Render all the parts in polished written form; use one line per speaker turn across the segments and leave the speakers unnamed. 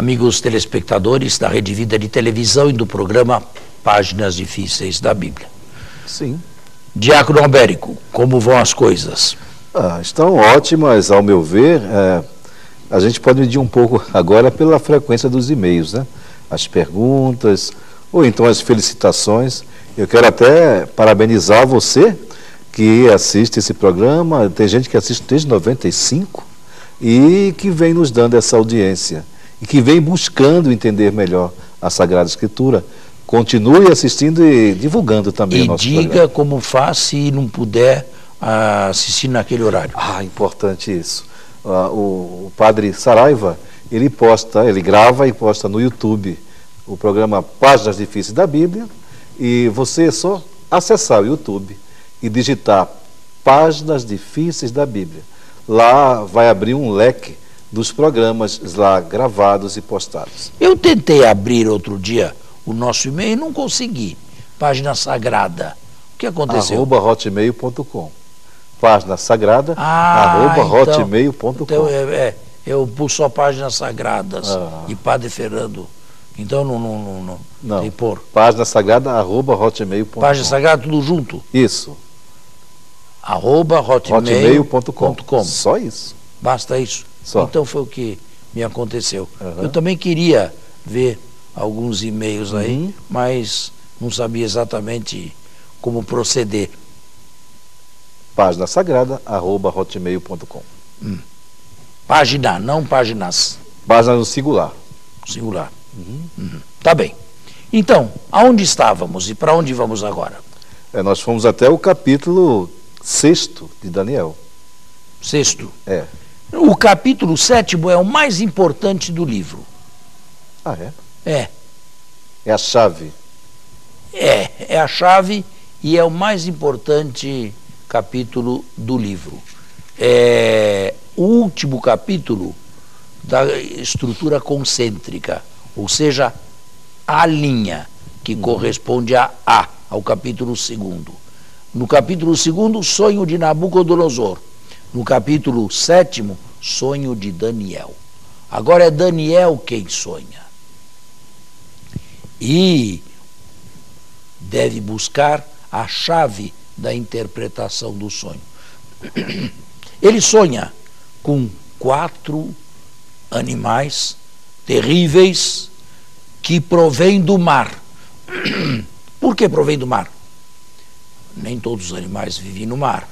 amigos telespectadores da Rede Vida de Televisão e do programa Páginas Difíceis da Bíblia.
Sim.
Diácono Albérico, como vão as coisas?
Estão ótimas, ao meu ver. A gente pode medir um pouco agora pela frequência dos e-mails, né? As perguntas, ou então as felicitações. Eu quero até parabenizar você que assiste esse programa. Tem gente que assiste desde 95 e que vem nos dando essa audiência e que vem buscando entender melhor a Sagrada Escritura. Continue assistindo e divulgando também o nosso programa. E diga
como faz se não puder assistir naquele horário.
Importante isso. O padre Saraiva, ele grava e posta no YouTube o programa Páginas Difíceis da Bíblia, e você é só acessar o YouTube e digitar Páginas Difíceis da Bíblia. Lá vai abrir um leque dos programas lá gravados e postados.
Eu tentei abrir outro dia o nosso e-mail e não consegui. Página Sagrada. O que aconteceu?
@hotmail.com. Página Sagrada, @hotmail.com.
Então, eu pus só Páginas Sagradas e Padre Fernando. Então não tem por.
Página Sagrada, @hotmail.com.
Página Sagrada, tudo junto?
Isso.
@hotmail.com.
Só isso.
Basta isso?
Só.
Então foi o que me aconteceu. Eu também queria ver alguns e-mails aí, mas não sabia exatamente como proceder.
Página Sagrada, @hotmail.com.
Página, não páginas.
Página no singular.
Singular. Tá bem. Então, aonde estávamos e para onde vamos agora?
Nós fomos até o capítulo 6 de Daniel.
6º?
É.
O capítulo 7º é o mais importante do livro.
É a chave.
É a chave e é o mais importante capítulo do livro. É o último capítulo da estrutura concêntrica, ou seja, a linha que corresponde ao capítulo 2º. No capítulo 2º, sonho de Nabucodonosor. No capítulo 7º, sonho de Daniel. Agora é Daniel quem sonha. E deve buscar a chave da interpretação do sonho. Ele sonha com 4 animais terríveis que provêm do mar. Por que provém do mar? Nem todos os animais vivem no mar.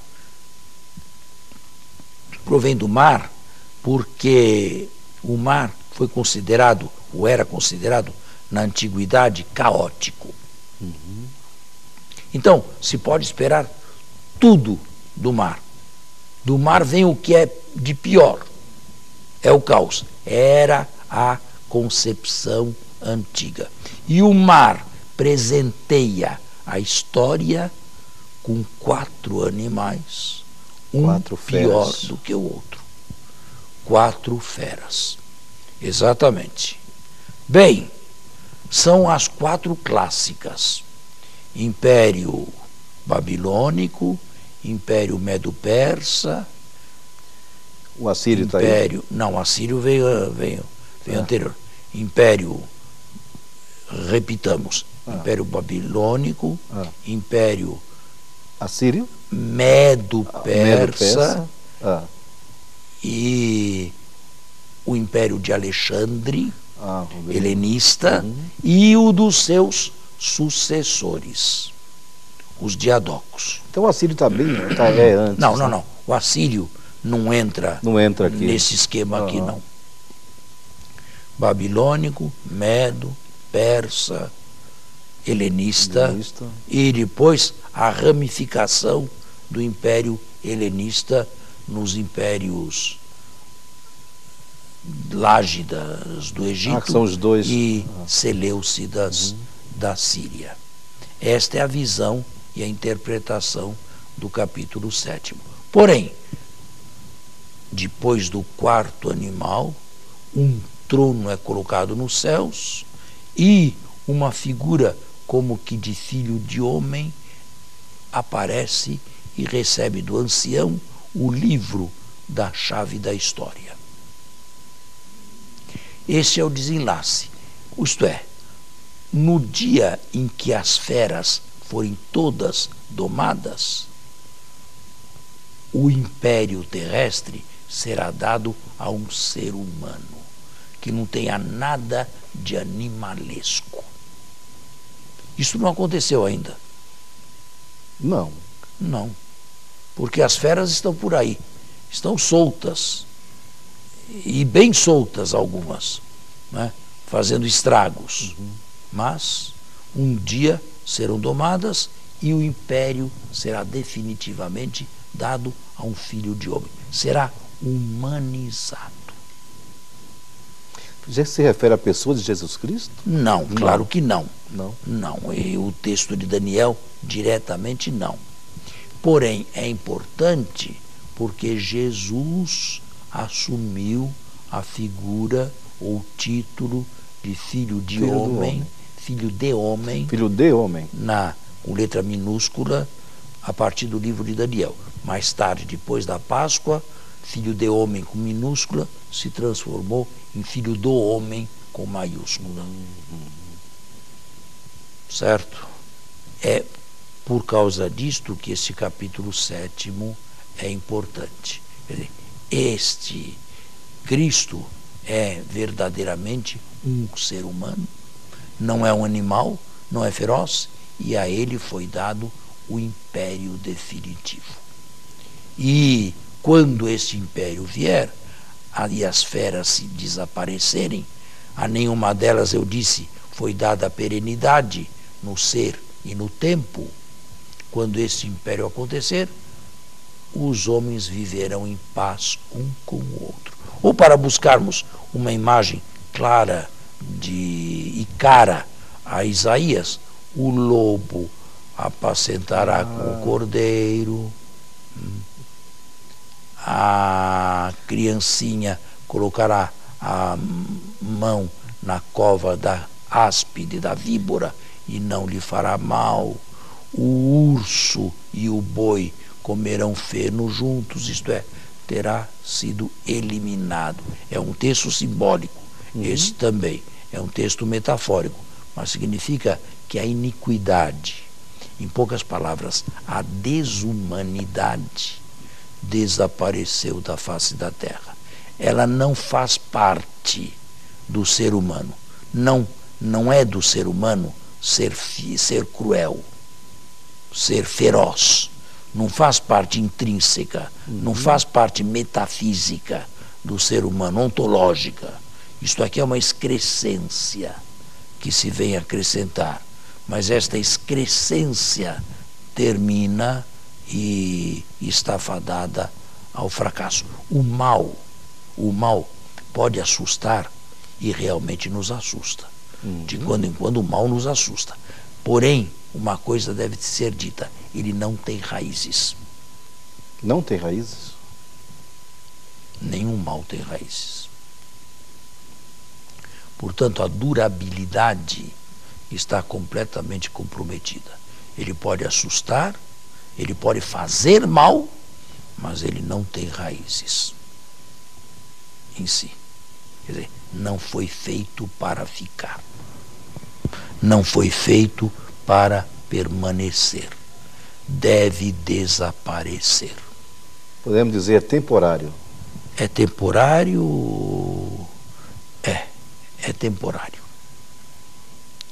Provém do mar porque o mar foi considerado, ou era considerado, na antiguidade, caótico. Então, se pode esperar tudo do mar. Do mar vem o que é de pior. É o caos. Era a concepção antiga. E o mar presenteia a história com 4 animais, pior do que o outro. 4 feras. Exatamente. Bem, são as 4 clássicas. Império Babilônico, Império Medo-Persa.
O Assírio está aí?
Não, o Assírio veio anterior. Império, repitamos, Império Babilônico, Império
Assírio,
Medo-Persa, e o Império de Alexandre, helenista, e o dos seus sucessores, os diadocos.
Então o Assírio está bem, é antes.
Não. O Assírio não entra
aqui
nesse esquema aqui, não. Babilônico, Medo, Persa, helenista, e depois a ramificação do Império Helenista nos impérios Lágidas do Egito
são os dois.
E Seleucidas da Síria. Esta é a visão e a interpretação do capítulo 7º. Porém, depois do 4º animal, um trono é colocado nos céus e uma figura como que de filho de homem aparece e recebe do ancião o livro da chave da história. Esse é o desenlace. Isto é, no dia em que as feras forem todas domadas, o império terrestre será dado a um ser humano que não tenha nada de animalesco. Isso não aconteceu ainda.
Não.
Não. Porque as feras estão por aí, estão soltas, e bem soltas algumas, né? Fazendo estragos. Mas um dia serão domadas e o império será definitivamente dado a um filho de homem. Será humanizado.
Já se refere à pessoa de Jesus Cristo?
Não, claro que não.
Não.
Não, e o texto de Daniel diretamente não. Porém, é importante porque Jesus assumiu a figura ou título de filho de homem, filho de homem, com letra minúscula, a partir do livro de Daniel. Mais tarde, depois da Páscoa, filho de homem com minúscula se transformou em filho do homem com maiúscula. Certo? É por causa disto que esse capítulo 7º é importante. Quer dizer, este Cristo é verdadeiramente um ser humano, não é um animal, não é feroz, e a ele foi dado o império definitivo. E quando esse império vier, e as feras se desaparecerem, a nenhuma delas, eu disse, foi dada a perenidade no ser e no tempo. Quando esse império acontecer, os homens viverão em paz um com o outro. Ou, para buscarmos uma imagem clara e cara a Isaías, o lobo apacentará com o cordeiro, a criancinha colocará a mão na cova da áspide, da víbora, e não lhe fará mal. O urso e o boi comerão feno juntos, isto é, terá sido eliminado. É um texto simbólico, esse também. É um texto metafórico, mas significa que a iniquidade, em poucas palavras, a desumanidade, desapareceu da face da terra. Ela não faz parte do ser humano. Não é do ser humano ser cruel, ser feroz. Não faz parte intrínseca, não faz parte metafísica do ser humano, ontológica. Isto aqui é uma excrescência que se vem acrescentar. Mas esta excrescência termina e está fadada ao fracasso. O mal pode assustar e realmente nos assusta. De quando em quando o mal nos assusta. Porém, uma coisa deve ser dita: ele não tem raízes.
Não tem raízes?
Nenhum mal tem raízes. Portanto, a durabilidade está completamente comprometida. Ele pode assustar, ele pode fazer mal, mas ele não tem raízes em si. Quer dizer, não foi feito para ficar. Não foi feito para permanecer. Deve desaparecer.
Podemos dizer, é temporário.
É temporário? É temporário.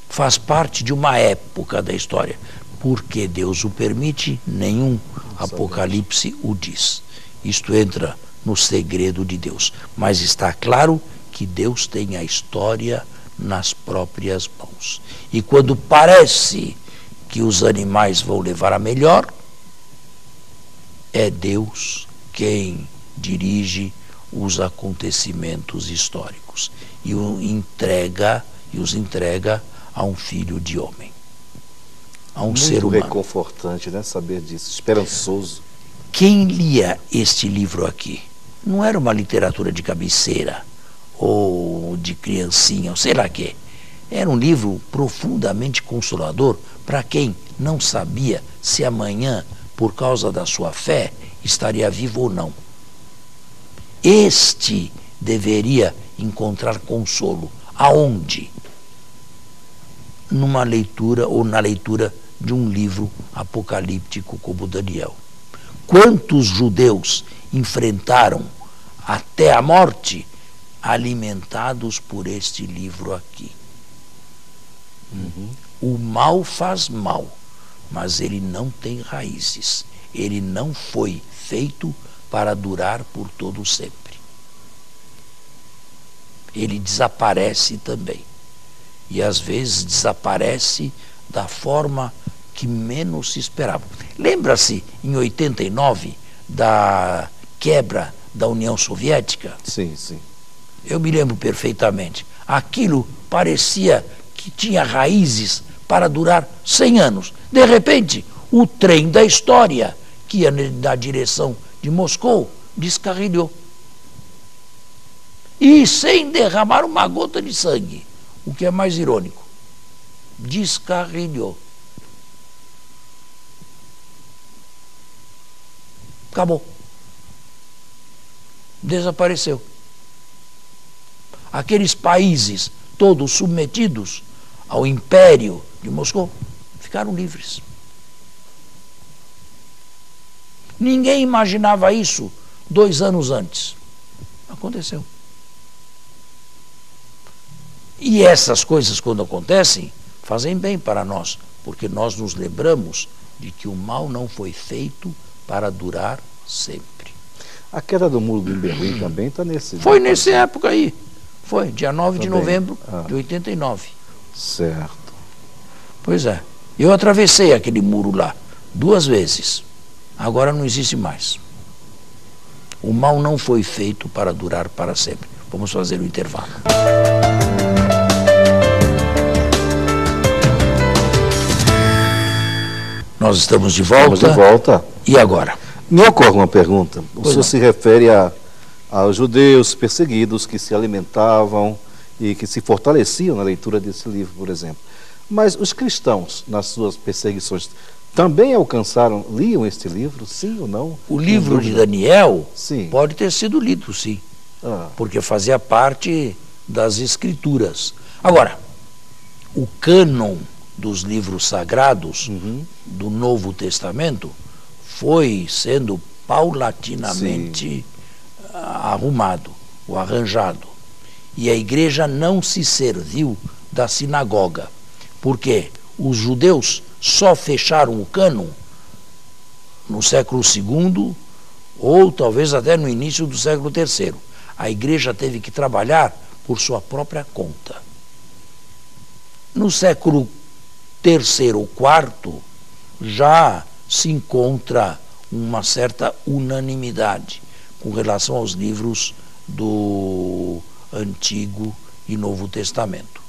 Faz parte de uma época da história. Porque Deus o permite, nenhum Apocalipse o diz. Isto entra no segredo de Deus. Mas está claro que Deus tem a história nas próprias mãos. E quando parece que os animais vão levar a melhor, é Deus quem dirige os acontecimentos históricos e os entrega a um filho de homem, a um ser humano.
Muito reconfortante, né? Saber disso, esperançoso.
Quem lia este livro aqui não era uma literatura de cabeceira ou de criancinha, ou sei lá quê. Era um livro profundamente consolador para quem não sabia se amanhã, por causa da sua fé, estaria vivo ou não. Este deveria encontrar consolo. Aonde? Numa leitura ou na leitura de um livro apocalíptico como Daniel. Quantos judeus enfrentaram até a morte alimentados por este livro aqui? O mal faz mal, mas ele não tem raízes. Ele não foi feito para durar por todo sempre. Ele desaparece também. E às vezes desaparece da forma que menos se esperava. Lembra-se, em 89, da quebra da União Soviética?
Sim, sim.
Eu me lembro perfeitamente. Aquilo parecia que tinha raízes para durar 100 anos. De repente, o trem da história, que ia na direção de Moscou, descarrilhou. E sem derramar uma gota de sangue, o que é mais irônico. Descarrilhou. Acabou. Desapareceu. Aqueles países todos submetidos ao império de Moscou ficaram livres. Ninguém imaginava isso 2 anos antes. Aconteceu. E essas coisas, quando acontecem, fazem bem para nós, porque nós nos lembramos de que o mal não foi feito para durar sempre.
A queda do muro de Berlim também está nesse...
Foi nessa época aí. Foi, dia 9 de novembro de 89.
Certo.
Pois é. Eu atravessei aquele muro lá 2 vezes. Agora não existe mais. O mal não foi feito para durar para sempre. Vamos fazer o intervalo. Nós estamos de volta.
Estamos de volta.
E agora?
Me ocorre uma pergunta. O
Pois
senhor
não.
se refere aos judeus perseguidos que se alimentavam e que se fortaleciam na leitura desse livro, por exemplo. Mas os cristãos, nas suas perseguições, também liam este livro, sim ou não?
O livro de Daniel
Sim.
pode ter sido lido, sim, porque fazia parte das escrituras. Agora, o cânon dos livros sagrados do Novo Testamento foi sendo paulatinamente arrumado, ou arranjado. E a igreja não se serviu da sinagoga, porque os judeus só fecharam o cânon no século II ou talvez até no início do século III. A igreja teve que trabalhar por sua própria conta. No século III ou IV já se encontra uma certa unanimidade com relação aos livros do Antigo e Novo Testamento.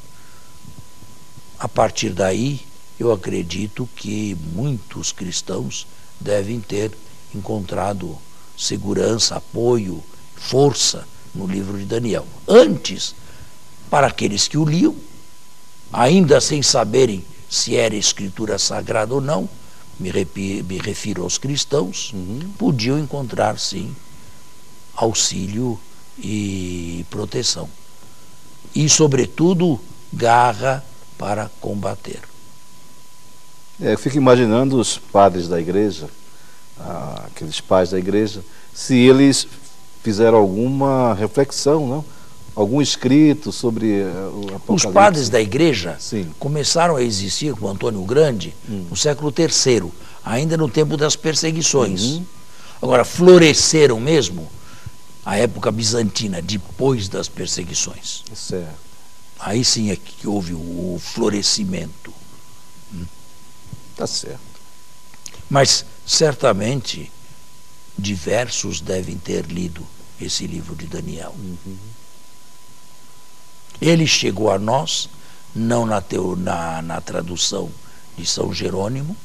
A partir daí, eu acredito que muitos cristãos devem ter encontrado segurança, apoio, força no livro de Daniel. Antes, para aqueles que o liam, ainda sem saberem se era escritura sagrada ou não, me refiro aos cristãos, podiam encontrar, sim, auxílio e proteção. E, sobretudo, garra para combater.
Eu fico imaginando os padres da igreja, aqueles pais da igreja, se eles fizeram alguma reflexão, não? Algum escrito sobre o Apocalipse.
Os padres da igreja
Sim.
começaram a existir com Antônio Grande no século III, ainda no tempo das perseguições. Agora, floresceram mesmo a época bizantina, depois das perseguições.
Certo.
Aí sim é que houve o florescimento.
Tá certo.
Mas, certamente, diversos devem ter lido esse livro de Daniel. Ele chegou a nós, não na tradução de São Jerônimo,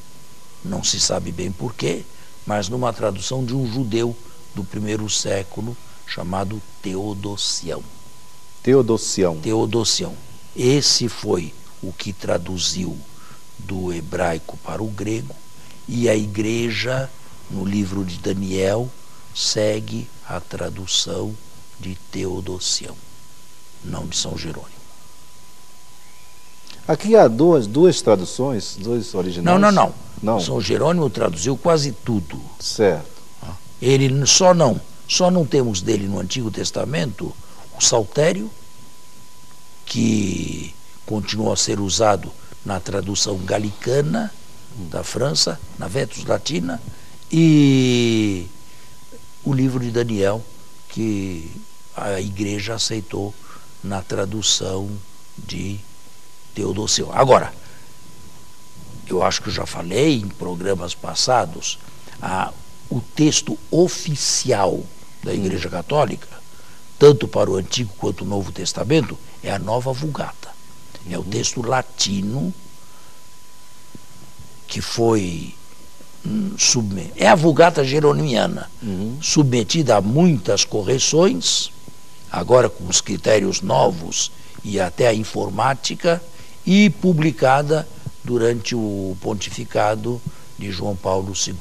não se sabe bem porquê, mas numa tradução de um judeu do primeiro século, chamado Teodosião. Teodosião. Esse foi o que traduziu do hebraico para o grego, e a igreja, no livro de Daniel, segue a tradução de Teodosião. não de São Jerônimo.
Aqui há duas traduções, dois originais?
Não. São Jerônimo traduziu quase tudo.
Certo.
Ele só não temos dele no Antigo Testamento o Saltério, que continua a ser usado na tradução galicana da França, na Vetus Latina, e o livro de Daniel, que a Igreja aceitou na tradução de Teodosio. Agora, eu acho que eu já falei em programas passados, o texto oficial da Igreja Católica, tanto para o Antigo quanto o Novo Testamento, é a Nova Vulgata. É o texto latino que foi é a Vulgata Jeronimiana, submetida a muitas correções, agora com os critérios novos e até a informática, e publicada durante o pontificado de João Paulo II.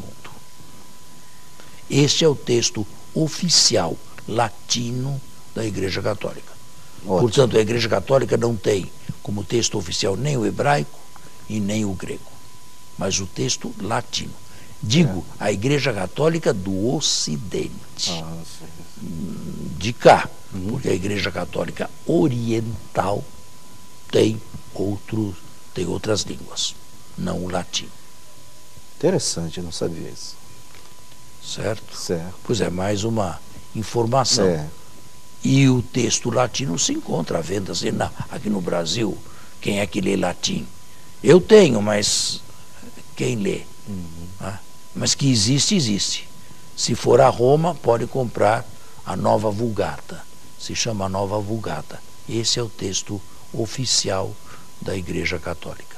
Este é o texto oficial latino da Igreja Católica.
Ótimo.
Portanto, a Igreja Católica não tem como texto oficial nem o hebraico e nem o grego, mas o texto latino. Digo, a Igreja Católica do Ocidente, de cá, porque a Igreja Católica Oriental tem outras línguas, não o latim.
Interessante, eu não sabia isso.
Certo?
Certo.
Pois é, mais uma informação. E o texto latino se encontra à venda assim, aqui no Brasil. Quem é que lê latim? Eu tenho, mas quem lê? Mas que existe, existe. Se for a Roma, pode comprar a Nova Vulgata. Se chama Nova Vulgata. Esse é o texto oficial da Igreja Católica.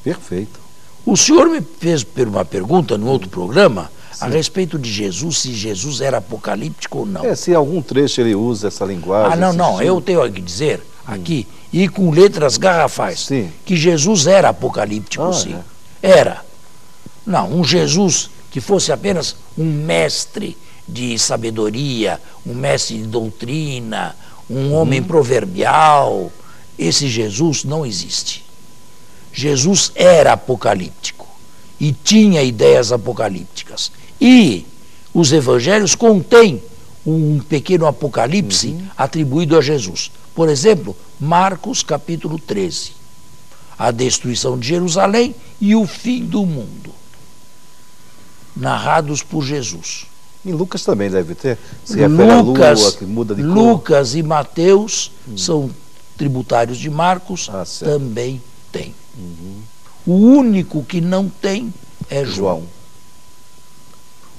Perfeito.
O senhor me fez uma pergunta no outro programa a respeito de Jesus, se Jesus era apocalíptico ou não.
Se algum trecho ele usa essa linguagem.
Não, eu tenho que dizer aqui, e com letras garrafais, que Jesus era apocalíptico, sim. Era. Não, um Jesus que fosse apenas um mestre de sabedoria, um mestre de doutrina, um homem proverbial, esse Jesus não existe. Jesus era apocalíptico e tinha ideias apocalípticas. E os evangelhos contêm um pequeno apocalipse atribuído a Jesus. Por exemplo, Marcos capítulo 13. A destruição de Jerusalém e o fim do mundo. Narrados por Jesus.
Em Lucas também deve ter. Se refere à lua que muda de cor.
Lucas e Mateus são tributários de Marcos, também tem. O único que não tem é João.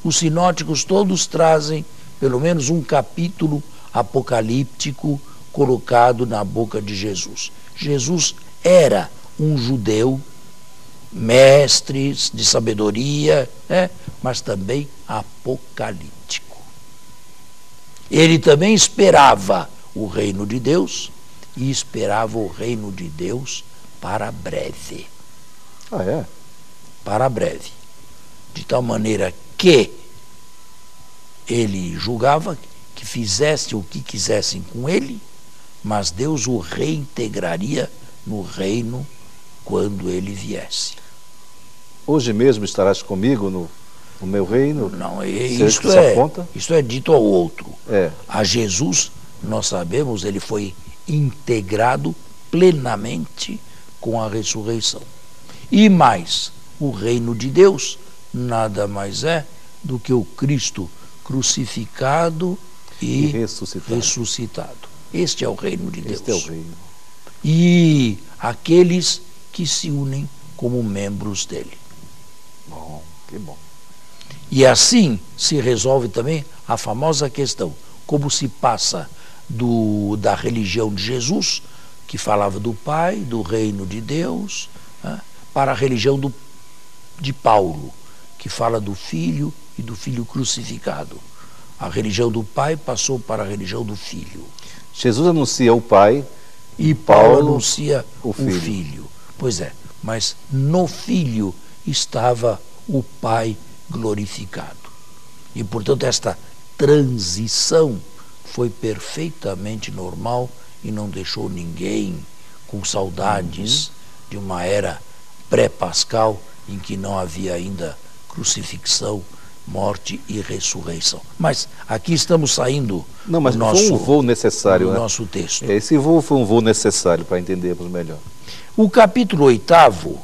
Os sinóticos todos trazem pelo menos um capítulo apocalíptico colocado na boca de Jesus. Jesus era um judeu, mestre de sabedoria, mas também apocalíptico. Ele também esperava o reino de Deus e esperava o reino de Deus para breve. Para breve. De tal maneira que ele julgava que fizesse o que quisessem com ele, mas Deus o reintegraria no reino quando ele viesse.
Hoje mesmo estarás comigo no meu reino?
Não, isto é dito ao outro. A Jesus, nós sabemos, ele foi integrado plenamente com a ressurreição. E mais, o reino de Deus nada mais é do que o Cristo crucificado e ressuscitado. Este é o reino de Deus.
Este é o reino.
E aqueles que se unem como membros dele.
Bom, que bom.
E assim se resolve também a famosa questão, como se passa da religião de Jesus, que falava do Pai, do reino de Deus, para a religião de Paulo, que fala do Filho e do Filho crucificado. A religião do Pai passou para a religião do Filho.
Jesus anuncia o Pai
e Paulo anuncia o Filho. Pois é, mas no Filho estava o Pai glorificado. E, portanto, esta transição foi perfeitamente normal e não deixou ninguém com saudades de uma era pré-pascal em que não havia ainda crucifixão, morte e ressurreição. Mas aqui estamos saindo
Não, mas
do nosso,
foi um voo necessário,
do
né?
nosso texto.
Esse voo foi um voo necessário para entendermos melhor.
O capítulo 8º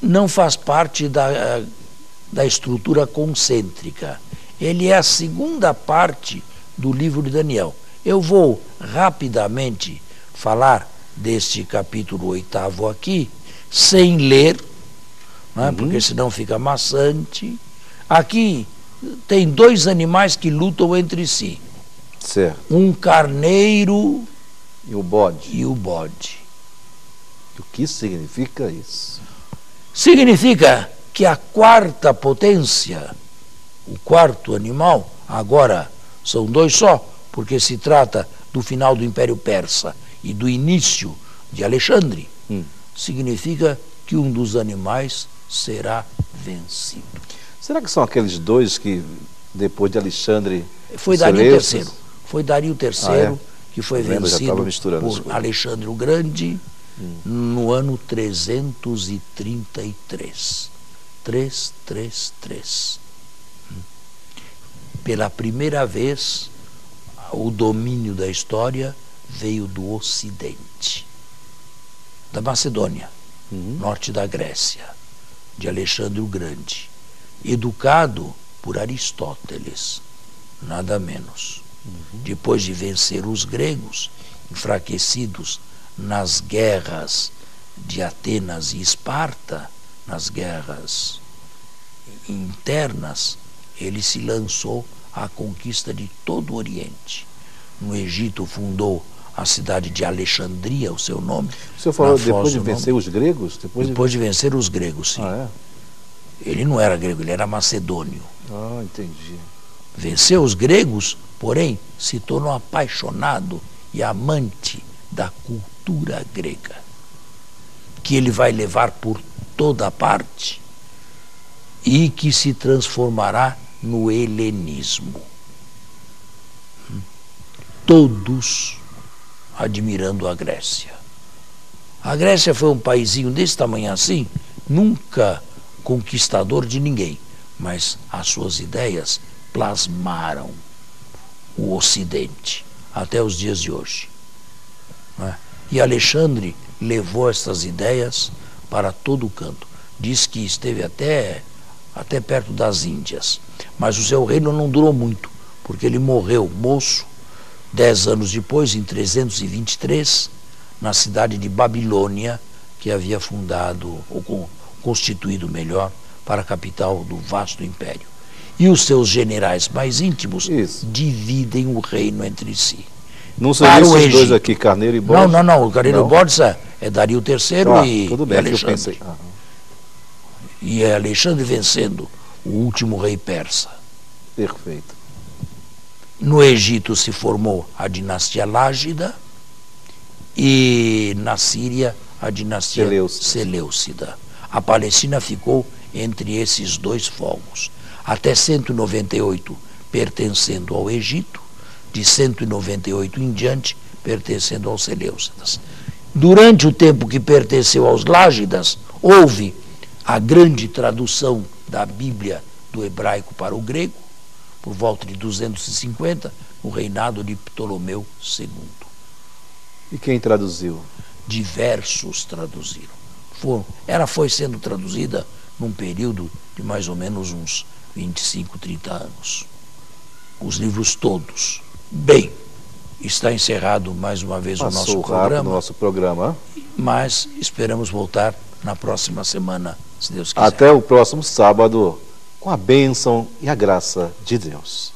não faz parte da estrutura concêntrica. Ele é a segunda parte do livro de Daniel. Eu vou rapidamente falar deste capítulo 8º aqui, sem ler, não é? Porque senão fica maçante. Aqui tem dois animais que lutam entre si.
Certo.
Um carneiro
E o bode?
e o bode.
O que significa isso?
Significa que a quarta potência, o quarto animal, agora são dois só, porque se trata do final do Império Persa e do início de Alexandre, significa que um dos animais será vencido.
Será que são aqueles dois que, depois de Alexandre...
Foi Dario III. Foi Dario III que foi
Tá vendo? Já estava
vencido
misturando as
por
coisas.
Alexandre o Grande no ano 333. 333. Pela primeira vez, o domínio da história veio do Ocidente, da Macedônia, norte da Grécia, de Alexandre o Grande, educado por Aristóteles, nada menos. Depois de vencer os gregos, enfraquecidos nas guerras de Atenas e Esparta, nas guerras internas, ele se lançou à conquista de todo o Oriente. No Egito fundou a cidade de Alexandria, o seu nome.
O senhor falou
na
depois
Foz
de
do
vencer
nome.
os gregos?
Depois de vencer os gregos, sim.
Ah,
Ele não era grego, ele era macedônio.
entendi.
Venceu os gregos, porém, se tornou apaixonado e amante da cultura grega, que ele vai levar por toda parte e que se transformará no helenismo. Todos admirando a Grécia. A Grécia foi um paizinho desse tamanho assim, nunca conquistador de ninguém, mas as suas ideias plasmaram o Ocidente até os dias de hoje. Não é? E Alexandre levou essas ideias para todo o canto. Diz que esteve até perto das Índias, mas o seu reino não durou muito, porque ele morreu moço 10 anos depois, em 323, na cidade de Babilônia, que havia fundado, ou constituído melhor, para a capital do vasto império. E os seus generais mais íntimos dividem o reino entre si.
Não seriam esses dois aqui, Carneiro e Bode?
Não, o Carneiro e o Bode é Dario III
tudo bem,
e Alexandre.
eu pensei.
E é Alexandre vencendo o último rei persa.
Perfeito.
No Egito se formou a dinastia Lágida e na Síria a dinastia Seleucida. A Palestina ficou entre esses dois fogos. Até 198 pertencendo ao Egito, de 198 em diante pertencendo aos Seleucidas. Durante o tempo que pertenceu aos Lágidas, houve a grande tradução da Bíblia do hebraico para o grego, por volta de 250, no reinado de Ptolomeu II.
E quem traduziu?
Diversos traduziram. Foi sendo traduzida num período de mais ou menos uns 25, 30 anos. Os livros todos. Bem, está encerrado mais uma vez o nosso programa.
O nosso programa.
Mas esperamos voltar na próxima semana, se Deus quiser.
Até o próximo sábado, com a bênção e a graça de Deus.